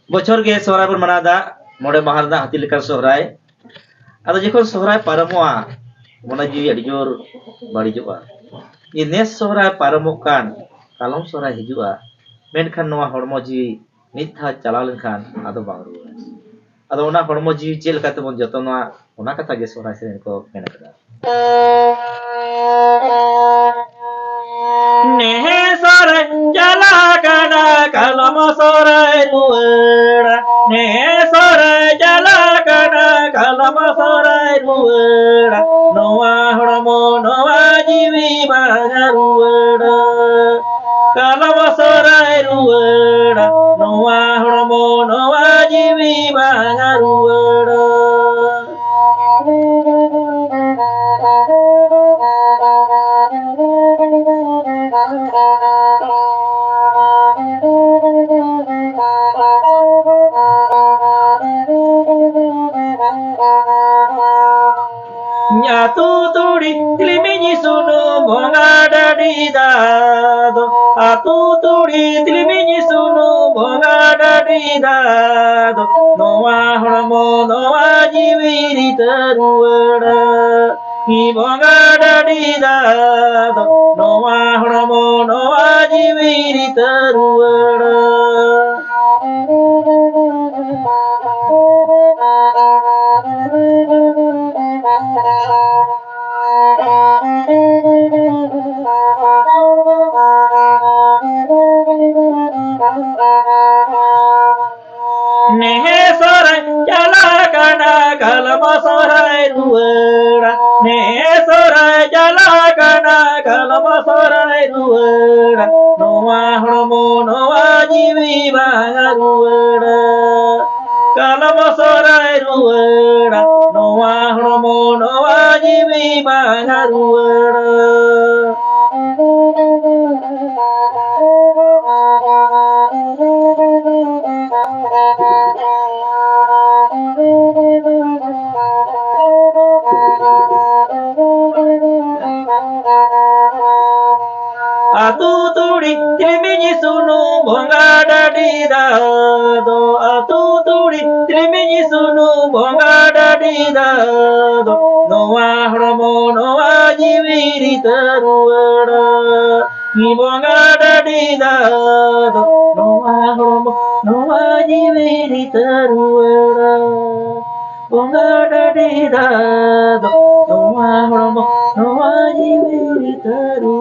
bocor ge sohrai pun manada mode mahal da hati lekar sohrai atau jikon sohrai paramoa mona ji adi jor bari joa ines sohrai paramokan kalom sohrai hijua menkan noa hormo ji nitha chalao lenkhan ado bang ruwa ado ona hormo ji chel kate bon jotona ona kata ge sohrai seren ko mena kada nehe sore jala kana kalom sohrai ruwa nehe sore jala kana kalom sohrai ruwa noa hormo noa jiwi bangaruwa kalom sohrai ruwa noa hormo noa jiwi bangaruwa Nyatu turi tiliminya sunu bonga dari dado atu turi tiliminya sunu bonga dari dado noa hormo noa jiwiri teruada i bonga dari dado noa hormo noa jiwiri teruada nehe sorai jala kana kalama sorai ruwera nehe sorai jala kana kalama sorai ruwera noa hormo noa jiwi bangaruwera kalama sorai ruwera noa hormo noa jiwi bangaruwera atu turi tiliminya sunu bonga dari dado atu turi tiliminya sunu bonga dari dado noa hormo noa jiwiri teruada ni bonga dari dado noa hormo noa jiwiri teruada bonga dari dado noa hormo noa jiwiri teruada